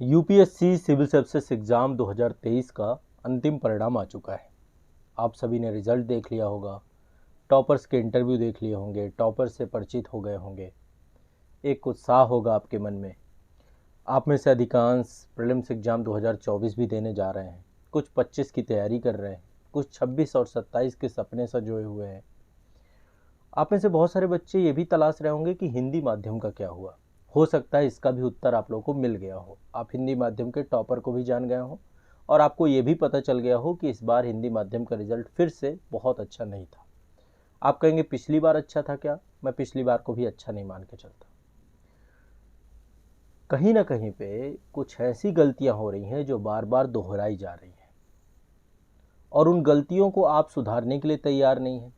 UPSC civil services exam 2023 का अंतिम परिणाम आ चुका है। आप सभी ने रिज़ल्ट देख लिया होगा, टॉपर्स के इंटरव्यू देख लिए होंगे, टॉपर से परिचित हो गए होंगे। एक उत्साह होगा आपके मन में। आप में से अधिकांश प्रीलिम्स एग्ज़ाम 2024 भी देने जा रहे हैं, कुछ 25 की तैयारी कर रहे हैं, कुछ 26 और 27 के सपने संजोए हुए हैं। आप में से बहुत सारे बच्चे ये भी तलाश रहे होंगे कि हिंदी माध्यम का क्या हुआ। हो सकता है इसका भी उत्तर आप लोगों को मिल गया हो। आप हिंदी माध्यम के टॉपर को भी जान गए हो और आपको ये भी पता चल गया हो कि इस बार हिंदी माध्यम का रिजल्ट फिर से बहुत अच्छा नहीं था। आप कहेंगे पिछली बार अच्छा था क्या? मैं पिछली बार को भी अच्छा नहीं मान के चलता। कहीं ना कहीं पे कुछ ऐसी गलतियां हो रही हैं जो बार बार दोहराई जा रही हैं और उन गलतियों को आप सुधारने के लिए तैयार नहीं हैं।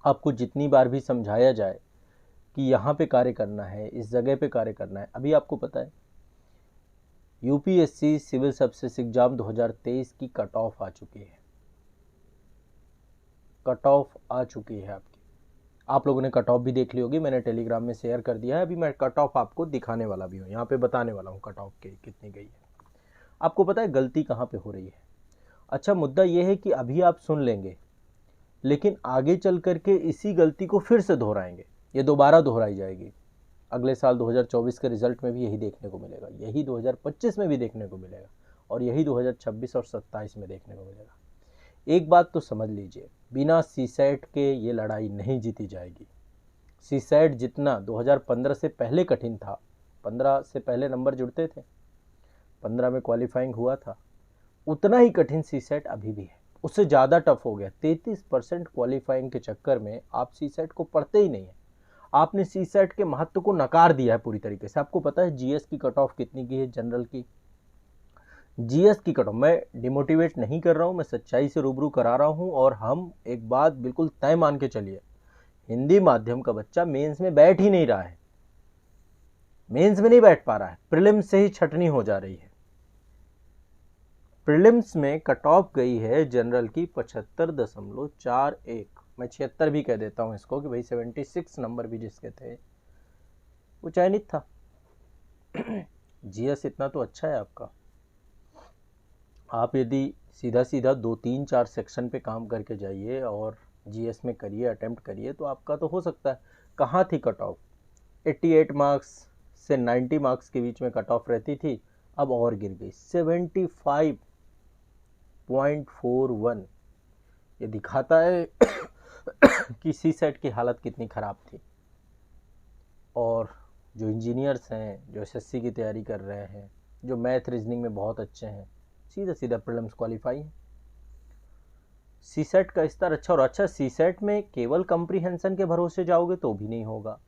आपको जितनी बार भी समझाया जाए कि यहाँ पे कार्य करना है, इस जगह पे कार्य करना है। अभी आपको पता है यूपीएससी सिविल सर्विसेज एग्जाम 2023 की कट ऑफ आ चुकी है। कट ऑफ आ चुकी है आपकी। आप लोगों ने कट ऑफ भी देख ली होगी, मैंने टेलीग्राम में शेयर कर दिया है। अभी मैं कट ऑफ आपको दिखाने वाला भी हूँ, यहाँ पे बताने वाला हूँ कट ऑफ के कितनी गई है। आपको पता है गलती कहाँ पे हो रही है? अच्छा, मुद्दा ये है कि अभी आप सुन लेंगे लेकिन आगे चल करके इसी गलती को फिर से दोहराएंगे, ये दोबारा दोहराई जाएगी। अगले साल 2024 के रिजल्ट में भी यही देखने को मिलेगा, यही 2025 में भी देखने को मिलेगा और यही 2026 और 27 में देखने को मिलेगा। एक बात तो समझ लीजिए, बिना सीसैट के ये लड़ाई नहीं जीती जाएगी। सीसैट जितना 2015 से पहले कठिन था, 15 से पहले नंबर जुड़ते थे, 15 में क्वालिफाइंग हुआ था, उतना ही कठिन सीसैट अभी भी है। उससे ज़्यादा टफ हो गया। 33% क्वालिफाइंग के चक्कर में आप सीसैट को पढ़ते ही नहीं है। आपने सीसैट के महत्व को नकार दिया है पूरी तरीके से। आपको पता है जीएस की कट ऑफ कितनी की है? जनरल की जीएस की कट ऑफ, मैं डिमोटिवेट नहीं कर रहा हूं, मैं सच्चाई से रूबरू करा रहा हूं। और हम एक बात बिल्कुल तय मान के चलिए, हिंदी माध्यम का बच्चा मेंस में बैठ ही नहीं रहा है, मेंस में नहीं बैठ पा रहा है, प्रीलिम्स से ही छटनी हो जा रही है। प्रीलिम्स में कट ऑफ गई है जनरल की 75.41, मैं 76 भी कह देता हूं इसको कि भाई 76 नंबर भी जिसके थे वो चयनित था। जीएस इतना तो अच्छा है आपका। आप यदि सीधा सीधा 2 3 4 सेक्शन पे काम करके जाइए और जीएस में करिए, अटेम्प्ट करिए, तो आपका तो हो सकता है। कहाँ थी कट ऑफ? 88 मार्क्स से 90 मार्क्स के बीच में कट ऑफ रहती थी, अब और गिर गई 75.41। ये दिखाता है कि सीसेट की हालत कितनी ख़राब थी। और जो इंजीनियर्स हैं, जो एसएससी की तैयारी कर रहे हैं, जो मैथ रीजनिंग में बहुत अच्छे हैं, सीधा सीधा प्रीलिम्स क्वालिफाई है। सीसेट का स्तर अच्छा, और अच्छा सीसेट में केवल कंप्रीहेंशन के भरोसे जाओगे तो भी नहीं होगा।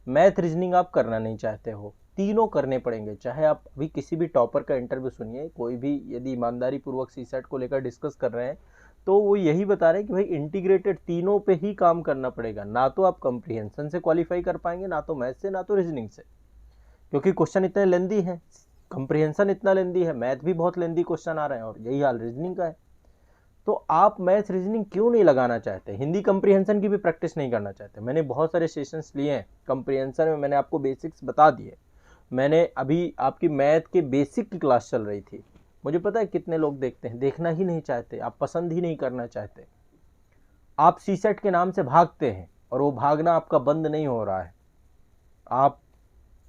मैथ रीजनिंग आप करना नहीं चाहते हो, तीनों करने पड़ेंगे। चाहे आप अभी किसी भी टॉपर का इंटरव्यू सुनिए, कोई भी यदि ईमानदारी पूर्वक सीसेट को लेकर डिस्कस कर रहे हैं तो वो यही बता रहे हैं कि भाई इंटीग्रेटेड तीनों पे ही काम करना पड़ेगा। ना तो आप कंप्रीहेंशन से क्वालिफाई कर पाएंगे, ना तो मैथ से, ना तो रीजनिंग से, क्योंकि क्वेश्चन इतने लेंदी है। कंप्रीहेंशन इतना लेंदी है, मैथ भी बहुत लेंदी क्वेश्चन आ रहे हैं, और यही हाल रीजनिंग का है। तो आप मैथ रीजनिंग क्यों नहीं लगाना चाहते? हिंदी कंप्रीहेंशन की भी प्रैक्टिस नहीं करना चाहते? मैंने बहुत सारे सेशंस लिए हैं कंप्रीहेंशन में, मैंने आपको बेसिक्स बता दिए। मैंने अभी आपकी मैथ के बेसिक की क्लास चल रही थी। मुझे पता है कितने लोग देखते हैं, देखना ही नहीं चाहते, आप पसंद ही नहीं करना चाहते। आप सीसेट के नाम से भागते हैं और वो भागना आपका बंद नहीं हो रहा है। आप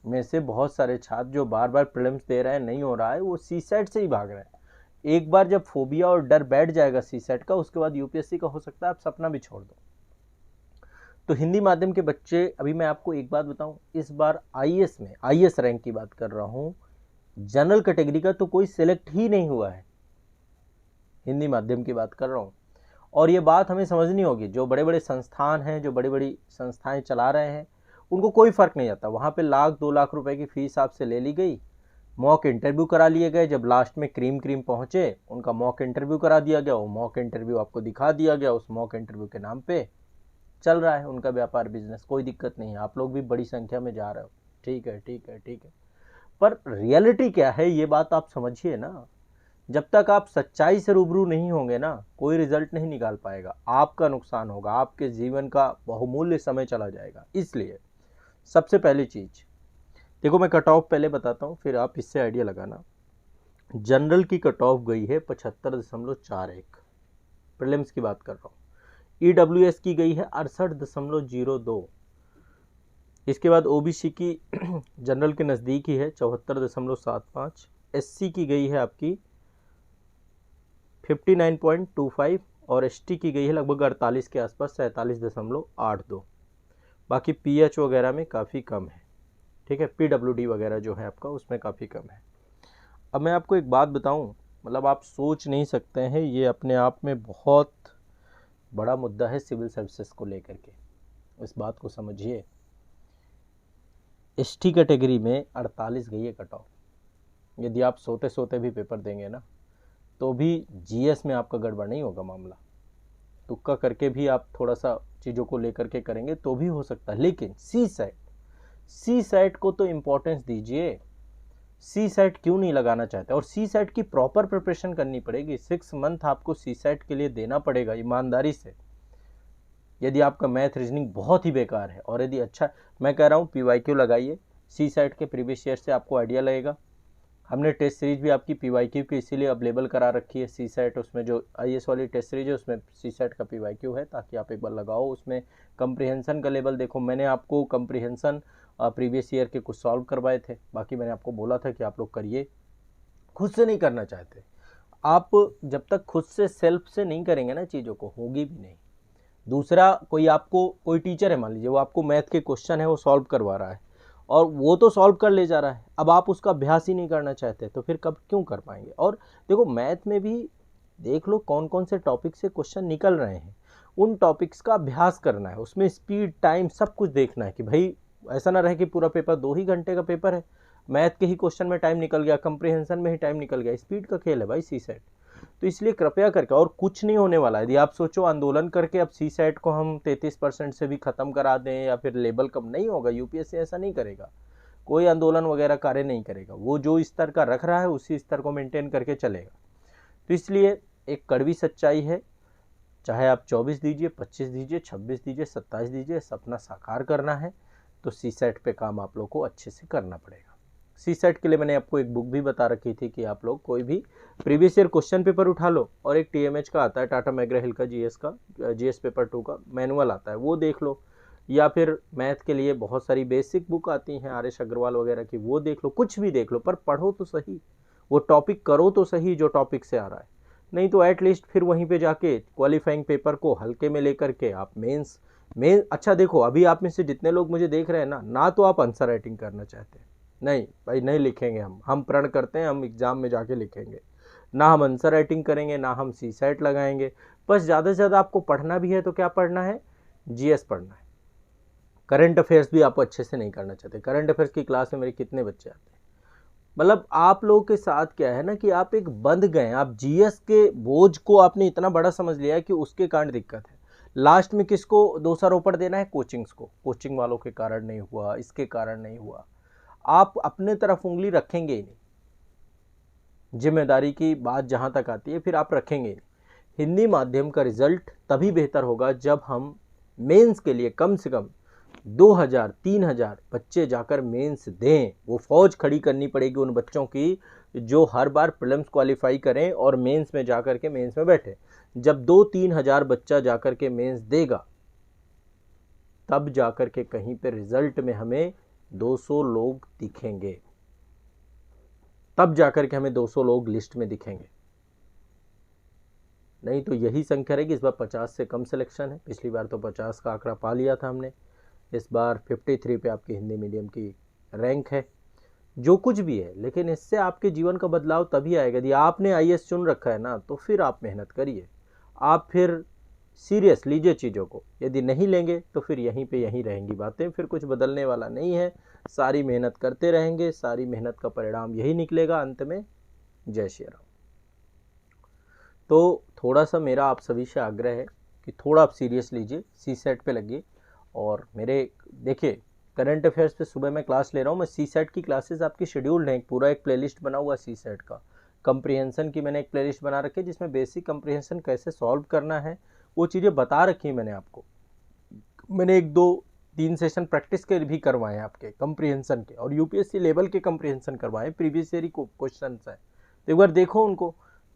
में से बहुत सारे छात्र जो बार बार प्रीलिम्स दे रहे हैं, नहीं हो रहा है, वो सीसेट से ही भाग रहे हैं। एक बार जब फोबिया और डर बैठ जाएगा सीसेट का, उसके बाद यूपीएससी का हो सकता है आप सपना भी छोड़ दो। तो हिंदी माध्यम के बच्चे, अभी मैं आपको एक बात बताऊं, इस बार आईएएस में, आईएएस रैंक की बात कर रहा हूं, जनरल कैटेगरी का तो कोई सिलेक्ट ही नहीं हुआ है। हिंदी माध्यम की बात कर रहा हूं। और ये बात हमें समझनी होगी, जो बड़े बड़े संस्थान हैं, जो बड़ी बड़ी संस्थाएं चला रहे हैं, उनको कोई फर्क नहीं आता। वहां पे 1 लाख 2 लाख रुपए की फीस आपसे ले ली गई, मॉक इंटरव्यू करा लिए गए, जब लास्ट में क्रीम पहुंचे उनका मॉक इंटरव्यू करा दिया गया, वो मॉक इंटरव्यू आपको दिखा दिया गया, उस मॉक इंटरव्यू के नाम पे चल रहा है उनका व्यापार, बिजनेस। कोई दिक्कत नहीं है, आप लोग भी बड़ी संख्या में जा रहे हो, ठीक है ठीक है ठीक है। पर रियलिटी क्या है ये बात आप समझिए ना। जब तक आप सच्चाई से रूबरू नहीं होंगे ना, कोई रिजल्ट नहीं निकाल पाएगा, आपका नुकसान होगा, आपके जीवन का बहुमूल्य समय चला जाएगा। इसलिए सबसे पहली चीज, देखो मैं कट ऑफ पहले बताता हूँ, फिर आप इससे आइडिया लगाना। जनरल की कट ऑफ गई है 75.41, प्रीलिम्स की बात कर रहा हूँ। ईडब्ल्यूएस की गई है 68.02। इसके बाद ओबीसी की जनरल के नज़दीक ही है 74.75। एससी की गई है आपकी 59.25 और एसटी की गई है लगभग 48 के आसपास 47.82। बाकी पीएच वगैरह में काफ़ी कम है, ठीक है। पीडब्ल्यूडी वगैरह जो है आपका उसमें काफ़ी कम है। अब मैं आपको एक बात बताऊं, मतलब आप सोच नहीं सकते हैं, ये अपने आप में बहुत बड़ा मुद्दा है सिविल सर्विसेज को लेकर के। इस बात को समझिए, एसटी कैटेगरी में 48 गई है कट ऑफ। यदि आप सोते सोते भी पेपर देंगे ना तो भी जीएस में आपका गड़बड़ नहीं होगा मामला। तुक्का करके भी आप थोड़ा सा चीज़ों को लेकर के करेंगे तो भी हो सकता है। लेकिन सी सेट को तो इम्पोर्टेंस दीजिए। सी सेट क्यों नहीं लगाना चाहते? और सी सेट की प्रॉपर प्रिपरेशन करनी पड़ेगी। 6 मंथ आपको सी सेट के लिए देना पड़ेगा ईमानदारी से। यदि आपका मैथ रीजनिंग बहुत ही बेकार है और यदि अच्छा, मैं कह रहा हूँ पीवाईक्यू लगाइए, सी सेट के प्रीवियस ईयर से आपको आइडिया लगेगा। हमने टेस्ट सीरीज भी आपकी पीवाईक्यू की इसीलिए अवेलेबल करा रखी है। सी सेट उसमें जो आईएएस वाली टेस्ट सीरीज है उसमें सी सेट का पीवाईक्यू है, ताकि आप एक बार लगाओ। उसमें कंप्रीहेंशन का लेवल देखो। मैंने आपको कंप्रीहेंशन प्रीवियस ईयर के कुछ सॉल्व करवाए थे, बाकी मैंने आपको बोला था कि आप लोग करिए। खुद से नहीं करना चाहते आप, जब तक खुद से सेल्फ से नहीं करेंगे ना चीज़ों को, होगी भी नहीं। दूसरा, कोई टीचर है मान लीजिए, वो आपको मैथ के क्वेश्चन है वो सॉल्व करवा रहा है और वो तो सॉल्व कर ले जा रहा है, अब आप उसका अभ्यास ही नहीं करना चाहते तो फिर कब क्यों कर पाएंगे? और देखो मैथ में भी देख लो कौन कौन से टॉपिक से क्वेश्चन निकल रहे हैं, उन टॉपिक्स का अभ्यास करना है। उसमें स्पीड, टाइम सब कुछ देखना है कि भाई ऐसा ना रहे कि पूरा पेपर 2 ही घंटे का पेपर है, मैथ के ही क्वेश्चन में टाइम निकल गया, कंप्रीहेंशन में ही टाइम निकल गया। स्पीड का खेल है भाई सी सेट। तो इसलिए कृपया करके, और कुछ नहीं होने वाला। यदि आप सोचो आंदोलन करके अब सी सेट को हम 33% से भी खत्म करा दें या फिर लेवल कम, नहीं होगा। यूपीएससी ऐसा नहीं करेगा, कोई आंदोलन वगैरह कार्य नहीं करेगा। वो जो स्तर का रख रहा है उसी स्तर को मेंटेन करके चलेगा। तो इसलिए एक कड़वी सच्चाई है, चाहे आप 24 दीजिए, 25 दीजिए, 26 दीजिए, 27 दीजिए, सपना साकार करना है तो सी सेट पे काम आप लोग को अच्छे से करना पड़ेगा। सी सेट के लिए मैंने आपको एक बुक भी बता रखी थी कि आप लोग कोई भी प्रीवियस ईयर क्वेश्चन पेपर उठा लो, और एक टीएमएच का आता है, टाटा मैग्रा हिल का जीएस पेपर 2 का मैनुअल आता है, वो देख लो। या फिर मैथ के लिए बहुत सारी बेसिक बुक आती हैं आर.एस. अग्रवाल वगैरह की, वो देख लो। कुछ भी देख लो, पर पढ़ो तो सही, वो टॉपिक करो तो सही जो टॉपिक से आ रहा है। नहीं तो एटलीस्ट फिर वहीं पे जाके क्वालिफाइंग पेपर को हल्के में लेकर के आप मेंस अच्छा देखो, अभी आप में से जितने लोग मुझे देख रहे हैं ना तो आप आंसर राइटिंग करना चाहते हैं। नहीं भाई, नहीं लिखेंगे हम प्रण करते हैं हम एग्जाम में जाके लिखेंगे। ना हम आंसर राइटिंग करेंगे, ना हम सी सेट लगाएंगे। बस ज़्यादा से ज़्यादा आपको पढ़ना भी है तो क्या पढ़ना है? जीएस पढ़ना है। करंट अफेयर्स भी आप अच्छे से नहीं करना चाहते। करंट अफेयर्स की क्लास में मेरे कितने बच्चे आते हैं, मतलब आप लोगों के साथ क्या है ना कि आप एक बंध गए, आप जीएस के बोझ को आपने इतना बड़ा समझ लिया है कि उसके कारण दिक्कत है। लास्ट में किसको दोषारोपण देना है? कोचिंग्स को। कोचिंग वालों के कारण नहीं हुआ, इसके कारण नहीं हुआ। आप अपने तरफ उंगली रखेंगे ही नहीं। जिम्मेदारी की बात जहां तक आती है फिर आप रखेंगे ही नहीं। हिंदी माध्यम का रिजल्ट तभी बेहतर होगा जब हम मेंस के लिए कम से कम 2000-3000 बच्चे जाकर मेंस दें। वो फौज खड़ी करनी पड़ेगी उन बच्चों की जो हर बार प्रीलिम्स क्वालिफाई करें और मेंस में जाकर के मेंस में बैठे। जब 2-3 हजार बच्चा जाकर के मेंस देगा तब जाकर के कहीं पे रिजल्ट में हमें 200 लोग दिखेंगे, तब जाकर के हमें 200 लोग लिस्ट में दिखेंगे। नहीं तो यही संख्या रहेगी। इस बार 50 से कम सिलेक्शन है, पिछली बार तो 50 का आंकड़ा पा लिया था हमने। इस बार 53 पे आपकी हिंदी मीडियम की रैंक है। जो कुछ भी है, लेकिन इससे आपके जीवन का बदलाव तभी आएगा। यदि आपने आईएएस चुन रखा है ना तो फिर आप मेहनत करिए, आप फिर सीरियस लीजिए चीज़ों को। यदि नहीं लेंगे तो फिर यहीं पे यहीं रहेंगी बातें, फिर कुछ बदलने वाला नहीं है। सारी मेहनत करते रहेंगे, सारी मेहनत का परिणाम यही निकलेगा अंत में। जय श्री राम। तो थोड़ा सा मेरा आप सभी से आग्रह है कि थोड़ा आप सीरियस लीजिए, सी सेट पे लगिए। और मेरे देखिए करंट अफेयर्स पे सुबह मैं क्लास ले रहा हूँ। मैं सी सेट की क्लासेस आपकी शेड्यूल्ड हैं, पूरा एक प्लेलिस्ट बना हुआ सी सेट का। कंप्रीहेंशन की मैंने एक प्लेलिस्ट बना रखी है जिसमें बेसिक कंप्रीहेंशन कैसे सॉल्व करना है वो चीज़ें बता रखी है मैंने आपको। मैंने 1-2 3 सेशन प्रैक्टिस के भी करवाएं आपके कंप्रीहेंशन के, और यूपीएससी लेवल के कंप्रीहेंशन करवाएं, प्रीवियस ईयर क्वेश्चन है तो एक बार देखो उनको।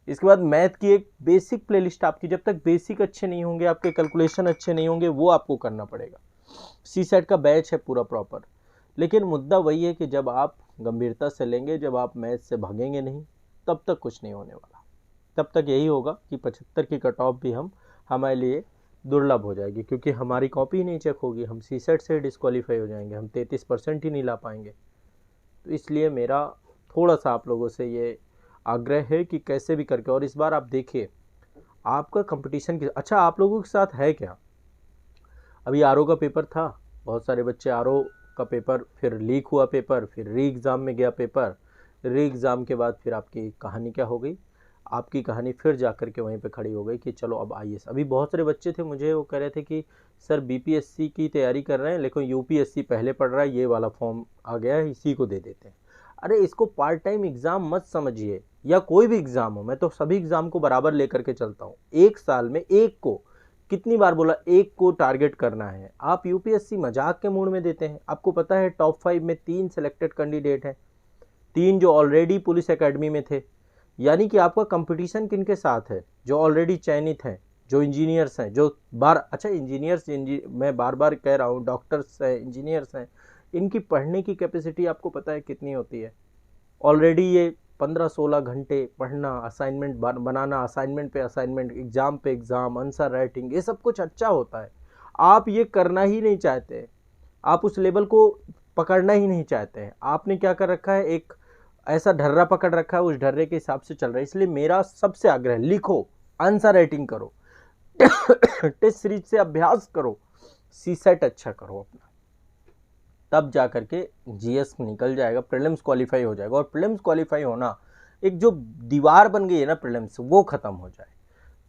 इसके बाद मैथ की एक बेसिक प्लेलिस्ट आपकी, जब तक बेसिक अच्छे नहीं होंगे, आपके कैलकुलेशन अच्छे नहीं होंगे, वो आपको करना पड़ेगा। सीसेट का बैच है पूरा प्रॉपर, लेकिन मुद्दा वही है कि जब आप गंभीरता से लेंगे, जब आप मैथ से भागेंगे नहीं, तब तक कुछ नहीं होने वाला। तब तक यही होगा कि 75 की कट ऑफ भी हमारे लिए दुर्लभ हो जाएगी, क्योंकि हमारी कॉपी ही नहीं चेक होगी, हम सीसेट से डिस्क्वालीफाई हो जाएंगे, हम 33% ही नहीं ला पाएंगे। तो इसलिए मेरा थोड़ा सा आप लोगों से ये आग्रह है कि कैसे भी करके, और इस बार आप देखिए आपका कंपटीशन की, अच्छा आप लोगों के साथ है क्या, अभी आरओ का पेपर था, बहुत सारे बच्चे आरओ का पेपर, फिर लीक हुआ पेपर, फिर री एग्ज़ाम में गया पेपर, री एग्ज़ाम के बाद फिर आपकी कहानी क्या हो गई, आपकी कहानी फिर जा कर के वहीं पे खड़ी हो गई कि चलो अब आईएएस। अभी बहुत सारे बच्चे थे मुझे वो कह रहे थे कि सर बीपीएससी की तैयारी कर रहे हैं लेकिन यूपीएससी पहले पढ़ रहा है, ये वाला फॉर्म आ गया है, इसी को दे देते हैं। अरे इसको पार्ट टाइम एग्ज़ाम मत समझिए, या कोई भी एग्ज़ाम हो, मैं तो सभी एग्ज़ाम को बराबर लेकर के चलता हूँ। एक साल में एक को, कितनी बार बोला, एक को टारगेट करना है। आप यूपीएससी मजाक के मूड में देते हैं। आपको पता है टॉप 5 में 3 सेलेक्टेड कैंडिडेट हैं, 3 जो ऑलरेडी पुलिस एकेडमी में थे, यानी कि आपका कंपटीशन किनके साथ है, जो ऑलरेडी चयनित हैं, जो इंजीनियर्स हैं, जो अच्छा इंजीनियर्स, मैं बार बार कह रहा हूँ, डॉक्टर्स हैं, इंजीनियर्स हैं, इनकी पढ़ने की कैपेसिटी आपको पता है कितनी होती है। ऑलरेडी ये 15-16 घंटे पढ़ना, असाइनमेंट बनाना, असाइनमेंट पे असाइनमेंट, एग्ज़ाम पे एग्ज़ाम, आंसर राइटिंग, ये सब कुछ अच्छा होता है। आप ये करना ही नहीं चाहते, आप उस लेवल को पकड़ना ही नहीं चाहते हैं। आपने क्या कर रखा है, एक ऐसा ढर्रा पकड़ रखा है, उस ढर्रे के हिसाब से चल रहा है। इसलिए मेरा सबसे आग्रह, लिखो, आंसर राइटिंग करो, टेस्ट सीरीज से अभ्यास करो, सीसेट अच्छा करो अपना, तब जा करके जीएस निकल जाएगा, प्रीलिम्स क्वालिफाई हो जाएगा। और प्रीलिम्स क्वालिफाई होना, एक जो दीवार बन गई है ना प्रीलिम्स, वो ख़त्म हो जाए।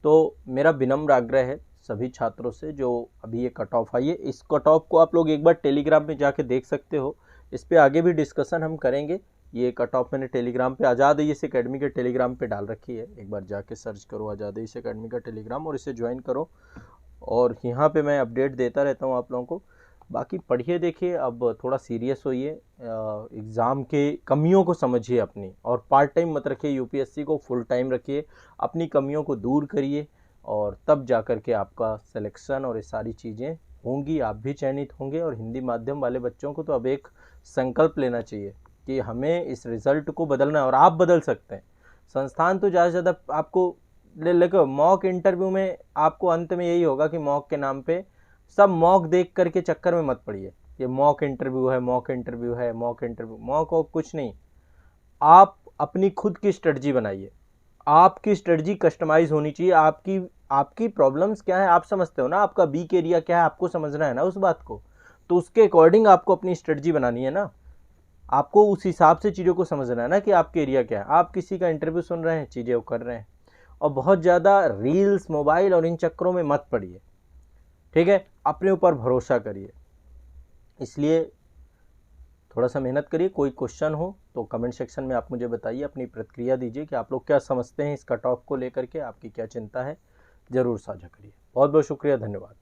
तो मेरा विनम्र आग्रह है सभी छात्रों से, जो अभी ये कट ऑफ आई है, इस कट ऑफ को आप लोग एक बार टेलीग्राम में जाके देख सकते हो, इस पर आगे भी डिस्कशन हम करेंगे। ये कट ऑफ मैंने टेलीग्राम पे आज़ाद ईएएस एकेडमी के टेलीग्राम पे डाल रखी है, एक बार जाके सर्च करो आज़ाद ईएएस एकेडमी का टेलीग्राम और इसे ज्वाइन करो, और यहाँ पे मैं अपडेट देता रहता हूँ आप लोगों को। बाकी पढ़िए, देखिए, अब थोड़ा सीरियस होइए, एग्ज़ाम के कमियों को समझिए अपनी, और पार्ट टाइम मत रखिए यूपीएससी को, फुल टाइम रखिए, अपनी कमियों को दूर करिए, और तब जा कर के आपका सिलेक्शन और ये सारी चीज़ें होंगी, आप भी चयनित होंगे। और हिंदी माध्यम वाले बच्चों को तो अब एक संकल्प लेना चाहिए कि हमें इस रिज़ल्ट को बदलना है, और आप बदल सकते हैं। संस्थान तो ज़्यादा से ज़्यादा आपको लेकर मॉक इंटरव्यू में, आपको अंत में यही होगा कि मॉक के नाम पे सब मॉक देख करके चक्कर में मत पड़िए, ये मॉक इंटरव्यू है, मॉक इंटरव्यू है, मॉक इंटरव्यू, मॉक और कुछ नहीं। आप अपनी खुद की स्ट्रेटजी बनाइए, आपकी स्ट्रेटजी कस्टमाइज होनी चाहिए। आपकी प्रॉब्लम्स क्या है आप समझते हो ना, आपका वीक एरिया क्या है आपको समझना है ना उस बात को, तो उसके अकॉर्डिंग आपको अपनी स्ट्रेटजी बनानी है ना, आपको उस हिसाब से चीज़ों को समझना है ना कि आपके एरिया क्या है। आप किसी का इंटरव्यू सुन रहे हैं, चीज़ें वो कर रहे हैं, और बहुत ज़्यादा रील्स, मोबाइल और इन चक्करों में मत पड़िए, ठीक है, अपने ऊपर भरोसा करिए। इसलिए थोड़ा सा मेहनत करिए। कोई क्वेश्चन हो तो कमेंट सेक्शन में आप मुझे बताइए, अपनी प्रतिक्रिया दीजिए कि आप लोग क्या समझते हैं इस कट ऑफ को लेकर के, आपकी क्या चिंता है, ज़रूर साझा करिए। बहुत बहुत शुक्रिया, धन्यवाद।